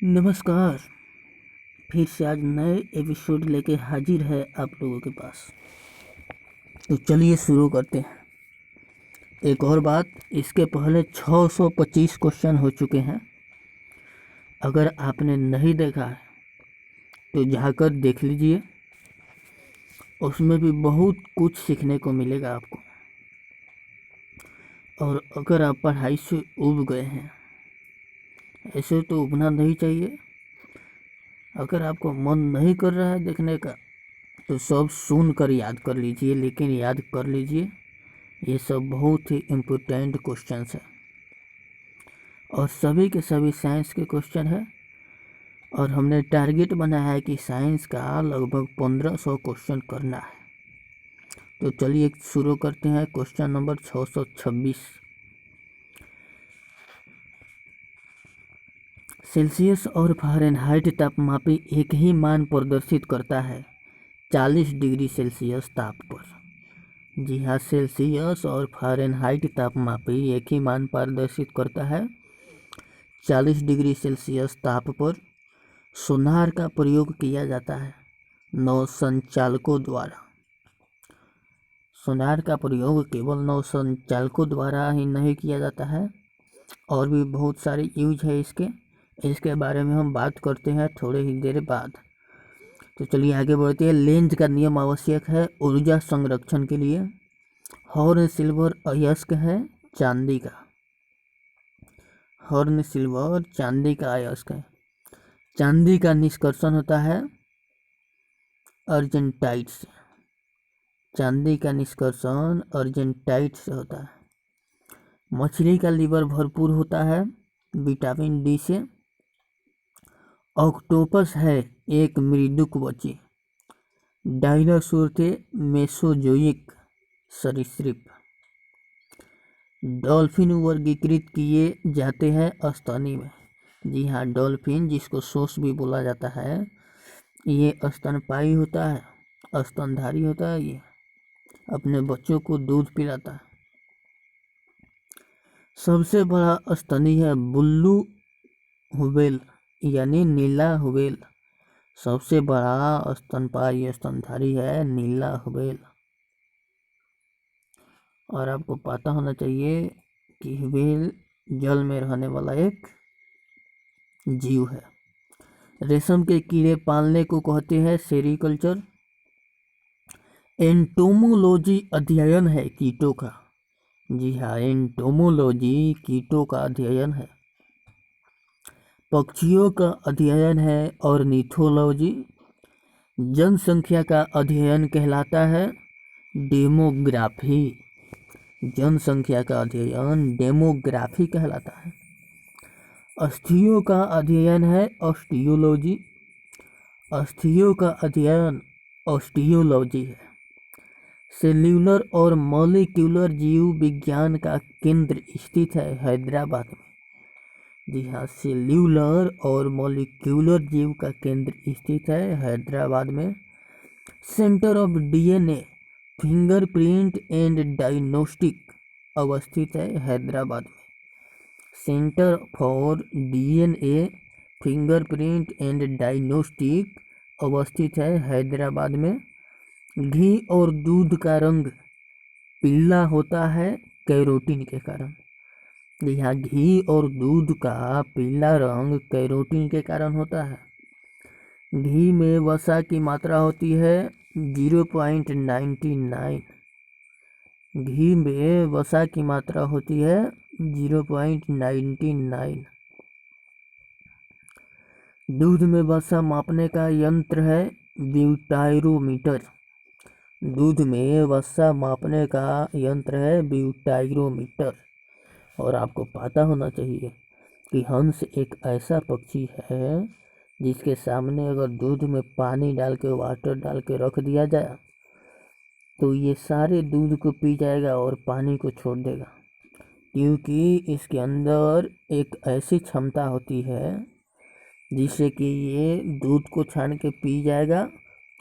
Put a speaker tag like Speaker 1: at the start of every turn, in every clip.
Speaker 1: नमस्कार। फिर से आज नए एपिसोड लेके हाजिर है आप लोगों के पास। तो चलिए शुरू करते हैं। एक और बात, इसके पहले 625 क्वेश्चन हो चुके हैं। अगर आपने नहीं देखा है तो जाकर देख लीजिए, उसमें भी बहुत कुछ सीखने को मिलेगा आपको। और अगर आप पढ़ाई से ऊब गए हैं, ऐसे तो उबना नहीं चाहिए। अगर आपको मन नहीं कर रहा है देखने का तो सब सुन कर याद कर लीजिए, लेकिन याद कर लीजिए, ये सब बहुत ही इम्पोर्टेंट क्वेश्चंस है और सभी के सभी साइंस के क्वेश्चन है। और हमने टारगेट बनाया है कि साइंस का लगभग 1500 क्वेश्चन करना है। तो चलिए शुरू करते हैं। Question number 626। सेल्सियस और फ़ारेनहाइट तापमापी एक ही मान प्रदर्शित करता है 40 डिग्री सेल्सियस ताप पर। जी हाँ, सेल्सियस और फ़ारेनहाइट तापमापी एक ही मान प्रदर्शित करता है 40 डिग्री सेल्सियस ताप पर। सोनार का प्रयोग किया जाता है नौ संचालकों द्वारा। सोनार का प्रयोग केवल नौ संचालकों द्वारा ही नहीं किया जाता है, और भी बहुत सारे यूज है इसके बारे में हम बात करते हैं थोड़े ही देर बाद। तो चलिए आगे बढ़ते हैं। लेंज का नियम आवश्यक है ऊर्जा संरक्षण के लिए। हॉर्न सिल्वर अयस्क है चांदी का। हॉर्न सिल्वर चांदी का अयस्क है। चांदी का निष्कर्षण होता है अर्जेंटाइट से। चांदी का निष्कर्षण अर्जेंटाइट से होता है। मछली का लीवर भरपूर होता है विटामिन डी से। ऑक्टोपस है एक मृदुकवची। डायनासोर थे मेसोजोइक सरीसृप। डॉल्फिन वर्गीकृत किए जाते हैं स्तनी में। जी हाँ, डॉल्फिन जिसको सोस भी बोला जाता है, ये स्तनपायी होता है, स्तनधारी होता है। ये अपने बच्चों को दूध पिलाता है। सबसे बड़ा स्तनी है ब्लू व्हेल यानी नीला व्हेल। सबसे बड़ा स्तनपायी स्तनधारी है नीला व्हेल। और आपको पता होना चाहिए कि व्हेल जल में रहने वाला एक जीव है। रेशम के कीड़े पालने को कहते हैं सेरीकल्चर। एंटोमोलॉजी अध्ययन है कीटों का। जी हाँ, एंटोमोलॉजी कीटों का अध्ययन है। पक्षियों का अध्ययन है ऑर्निथोलॉजी। जनसंख्या का अध्ययन कहलाता है डेमोग्राफी। जनसंख्या का अध्ययन डेमोग्राफी कहलाता है। अस्थियों का अध्ययन है ऑस्टियोलॉजी। अस्थियों का अध्ययन ऑस्टियोलॉजी है। सेल्यूलर और मॉलिक्यूलर जीव विज्ञान का केंद्र स्थित है हैदराबाद में। जी हाँ, सेल्यूलर और मॉलिक्यूलर जीव का केंद्र स्थित है हैदराबाद में। Centre of DNA fingerprint and diagnostic अवस्थित है हैदराबाद में। Centre for DNA fingerprint and diagnostic अवस्थित है हैदराबाद में। घी और दूध का रंग पीला होता है कैरोटीन के कारण। यहाँ घी और दूध का पीला रंग कैरोटीन के कारण होता है। घी में वसा की मात्रा होती है 0.99। घी में वसा की मात्रा होती है 0.99। दूध में वसा मापने का यंत्र है ब्यूटाइरोमीटर। दूध में वसा मापने का यंत्र है ब्यूटाइरोमीटर। और आपको पता होना चाहिए कि हंस एक ऐसा पक्षी है जिसके सामने अगर दूध में पानी डाल के वाटर डाल के रख दिया जाए तो ये सारे दूध को पी जाएगा और पानी को छोड़ देगा, क्योंकि इसके अंदर एक ऐसी क्षमता होती है जिससे कि ये दूध को छान के पी जाएगा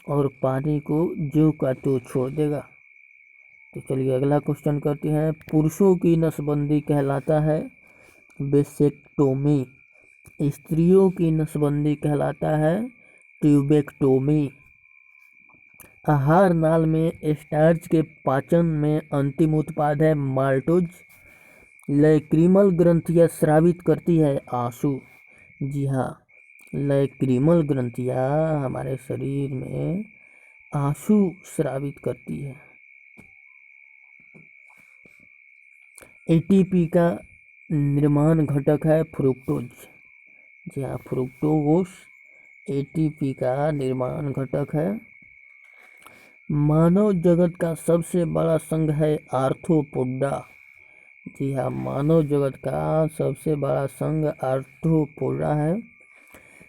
Speaker 1: और पानी को जो का तो छोड़ देगा। तो चलिए अगला क्वेश्चन करते हैं। पुरुषों की नसबंदी कहलाता है वेसेक्टोमी। स्त्रियों की नसबंदी कहलाता है ट्यूबेक्टोमी। आहार नाल में स्टार्च के पाचन में अंतिम उत्पाद है माल्टोज। लैक्रिमल ग्रंथियां स्रावित करती है आंसू। जी हाँ, लैक्रिमल ग्रंथियां हमारे शरीर में आंसू स्रावित करती है। एटीपी का निर्माण घटक है फ्रुक्टोज। जी हाँ, फ्रुक्टोज एटीपी का निर्माण घटक है। मानव जगत का सबसे बड़ा संघ है आर्थ्रोपोडा। जी हाँ, मानव जगत का सबसे बड़ा संघ आर्थ्रोपोडा है।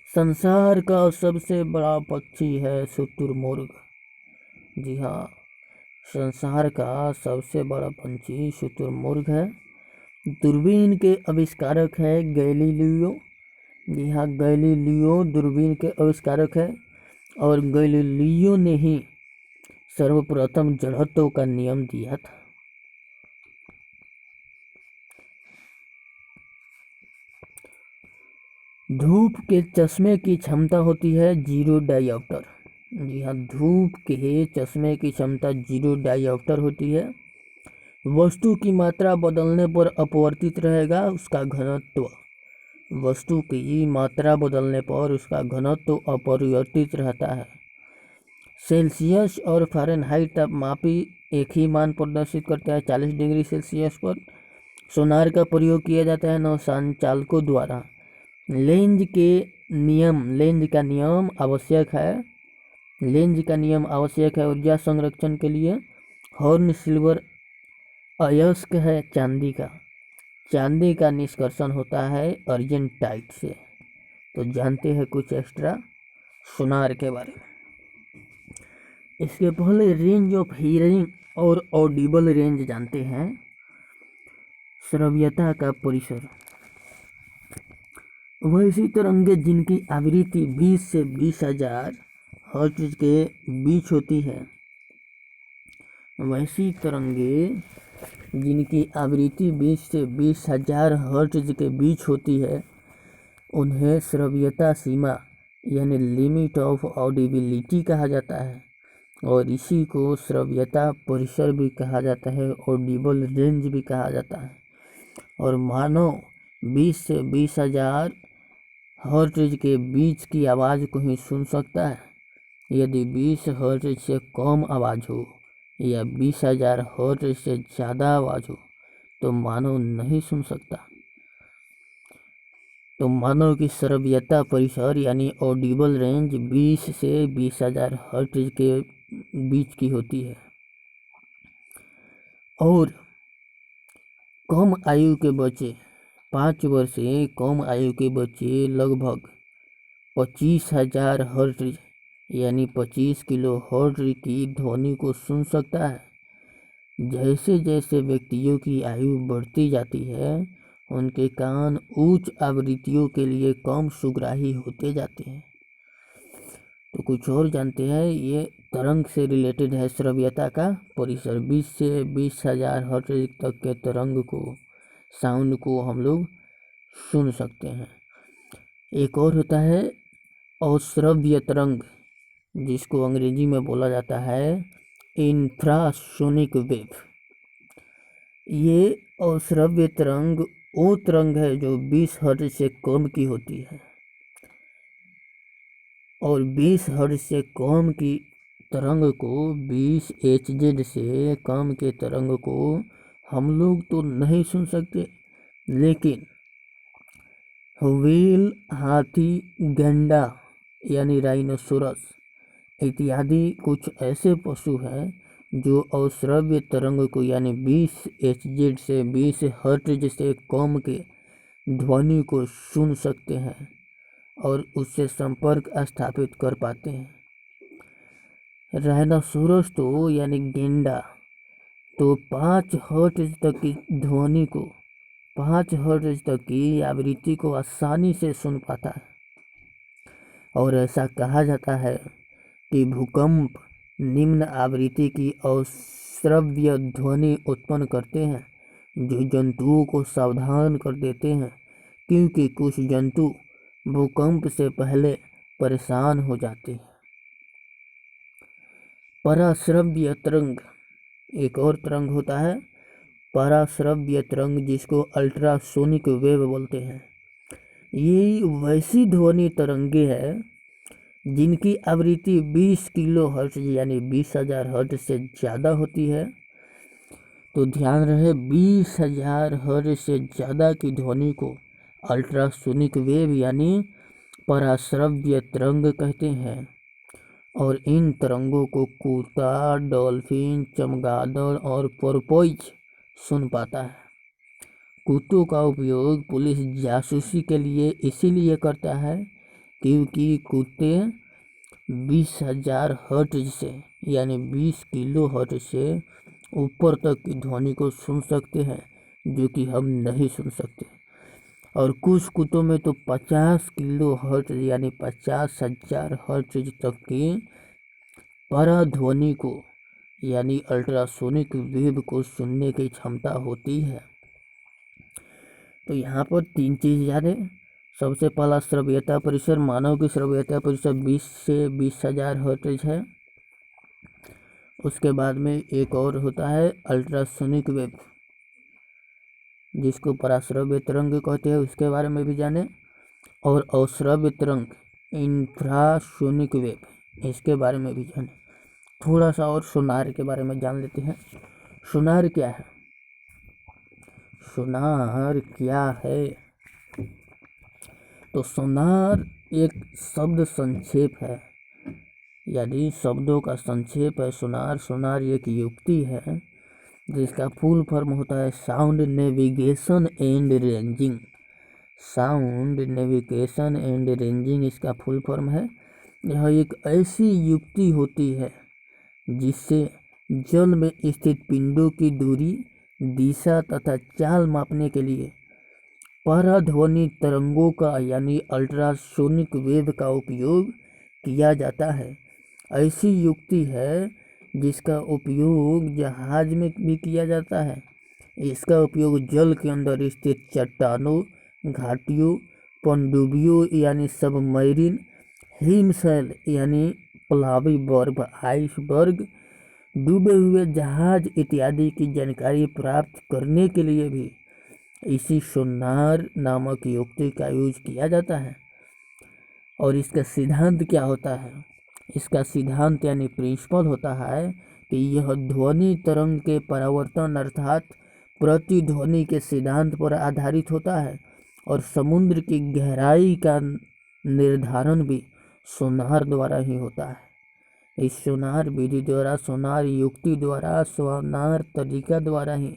Speaker 1: संसार का सबसे बड़ा पक्षी है शुतुरमुर्ग। जी हाँ, संसार का सबसे बड़ा पंछी शुतुरमुर्ग है। दूरबीन के आविष्कारक है गैलीलियो। जी हाँ, गैलीलियो दूरबीन के आविष्कारक है और गैलीलियो ने ही सर्वप्रथम जड़त्व का नियम दिया था। धूप के चश्मे की क्षमता होती है 0 डायोप्टर। जी हाँ, धूप के चश्मे की क्षमता 0 डायोप्टर होती है। वस्तु की मात्रा बदलने पर अपवर्तित रहेगा उसका घनत्व। वस्तु की मात्रा बदलने पर उसका घनत्व अपरिवर्तित रहता है। सेल्सियस और फ़ारेनहाइट तापमापी एक ही मान प्रदर्शित करता है 40 डिग्री सेल्सियस पर। सोनार का प्रयोग किया जाता है नौसंचालकों द्वारा। लेंज का नियम आवश्यक है। लेंज का नियम आवश्यक है ऊर्जा संरक्षण के लिए। हॉर्न सिल्वर अयस्क है चांदी का। चांदी का निष्कर्षण होता है अर्जेंटाइट से। तो जानते हैं कुछ एक्स्ट्रा सोनार के बारे में। इसके पहले रेंज ऑफ हियरिंग और ऑडिबल रेंज जानते हैं। श्रव्यता का परिसर। वैसी तरंगे जिनकी आवृत्ति 20 से 20,000 हर्ट्ज के बीच होती है। वैसी तरंगे जिनकी आवृत्ति 20 से 20,000 हर्ट्ज के बीच होती है उन्हें श्रव्यता सीमा यानी लिमिट ऑफ ऑडिबिलिटी कहा जाता है और इसी को श्रव्यता परिसर भी कहा जाता है, ऑडिबल रेंज भी कहा जाता है। और मानव 20 से 20,000 हर्ट्ज के बीच की आवाज़ को ही सुन सकता है। यदि 20 हर्ट्ज से कम आवाज़ हो या 20,000 हर्ट्ज से ज़्यादा आवाज़ हो तो मानव नहीं सुन सकता। तो मानव की श्रव्यता परिसर यानी ऑडिबल रेंज 20 से 20,000 हर्ट्ज के बीच की होती है। और कम आयु के बच्चे 5 वर्ष से कम आयु के बच्चे लगभग 25,000 हर्ट्ज यानी 25 किलो हर्ट्ज की ध्वनि को सुन सकता है। जैसे जैसे व्यक्तियों की आयु बढ़ती जाती है उनके कान उच्च आवृत्तियों के लिए कम सुग्राही होते जाते हैं। तो कुछ और जानते हैं, ये तरंग से रिलेटेड है श्रव्यता का परिसर। 20 से 20,000 हर्ट्ज तक के तरंग को साउंड को हम लोग सुन सकते हैं। एक और होता है अश्रव्य तरंग जिसको अंग्रेजी में बोला जाता है इंफ्रासोनिक वेव। ये अश्रव्य तरंग वो तरंग है जो 20 हर्ट्ज से कम की होती है और 20 हर्ट्ज से कम की तरंग को 20 HZ से कम के तरंग को हम लोग तो नहीं सुन सकते, लेकिन व्हेल, हाथी, गैंडा यानी राइनोसोरस इत्यादि कुछ ऐसे पशु हैं जो अश्रव्य तरंग को यानी 20 HZ से 20 हर्ट्ज से कम के ध्वनि को सुन सकते हैं और उससे संपर्क स्थापित कर पाते हैं। राइनोसोरस तो यानी गेंडा तो 5 हर्ट्ज तक की ध्वनि को 5 हर्ट्ज तक की आवृत्ति को आसानी से सुन पाता है। और ऐसा कहा जाता है कि भूकंप निम्न आवृत्ति की अश्रव्य ध्वनि उत्पन्न करते हैं जो जंतुओं को सावधान कर देते हैं, क्योंकि कुछ जंतु भूकंप से पहले परेशान हो जाती है। पराश्रव्य तरंग, एक और तरंग होता है पराश्रव्य तरंग, जिसको अल्ट्रासोनिक वेव बोलते हैं। ये वैसी ध्वनि तरंगे हैं जिनकी आवृत्ति 20 किलो हर्ट्ज यानी 20,000 हर्ट्ज से ज़्यादा होती है। तो ध्यान रहे 20,000 हर्ट्ज से ज़्यादा की ध्वनि को अल्ट्रासोनिक वेव यानी पराश्रव्य तरंग कहते हैं। और इन तरंगों को कुत्ता, डॉल्फिन, चमगादड़ और पोर्पोइज सुन पाता है। कुत्तों का उपयोग पुलिस जासूसी के लिए इसीलिए करता है क्योंकि कुत्ते 20,000 हर्ट्ज से यानी 20 किलो हर्ट्ज से ऊपर तक की ध्वनि को सुन सकते हैं, जो कि हम नहीं सुन सकते। और कुछ कुत्तों में तो 50 किलो हर्ट्ज यानी 50,000 हर्ट्ज तक की पराध्वनि को यानी अल्ट्रासोनिक वेव को सुनने की क्षमता होती है। तो यहाँ पर 3 चीज़ याद है। सबसे पहला श्रव्यता परिसर, मानव की श्रव्यता परिसर 20 से 20,000 हर्ट्ज है। उसके बाद में एक और होता है अल्ट्रासोनिक वेव, जिसको पराश्रव्य तरंग कहते हैं, उसके बारे में भी जाने। और अश्रव्य तरंग इंफ्रासोनिक वेव, इसके बारे में भी जाने। थोड़ा सा और सोनार के बारे में जान लेते हैं। सोनार क्या है? सोनार क्या है? तो सोनार एक शब्द संक्षेप है, यानी शब्दों का संक्षेप है सोनार। सोनार एक युक्ति है जिसका फुल फॉर्म होता है sound navigation and ranging. Sound navigation and ranging इसका फुल फॉर्म है। यह एक ऐसी युक्ति होती है जिससे जल में स्थित पिंडों की दूरी, दिशा तथा चाल मापने के लिए पराध्वनि तरंगों का यानी अल्ट्रासोनिक वेव का उपयोग किया जाता है। ऐसी युक्ति है जिसका उपयोग जहाज में भी किया जाता है। इसका उपयोग जल के अंदर स्थित चट्टानों, घाटियों, पनडुब्बियों यानी सबमरीन, हिमशैल यानी प्लावी बर्फ, आइसबर्ग, डूबे हुए जहाज इत्यादि की जानकारी प्राप्त करने के लिए भी इसी सोनार नामक युक्ति का यूज किया जाता है। और इसका सिद्धांत क्या होता है? इसका सिद्धांत यानी प्रिंसिपल होता है कि यह ध्वनि तरंग के परावर्तन अर्थात प्रतिध्वनि के सिद्धांत पर आधारित होता है। और समुद्र की गहराई का निर्धारण भी सोनार द्वारा ही होता है। इस सोनार विधि द्वारा, सोनार युक्ति द्वारा, सोनार तरीका द्वारा ही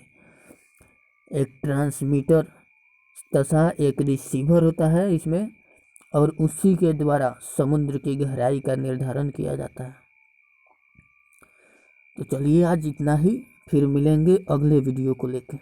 Speaker 1: एक ट्रांसमीटर तथा एक रिसीवर होता है इसमें, और उसी के द्वारा समुद्र की गहराई का निर्धारण किया जाता है। तो चलिए आज इतना ही, फिर मिलेंगे अगले वीडियो को लेकर।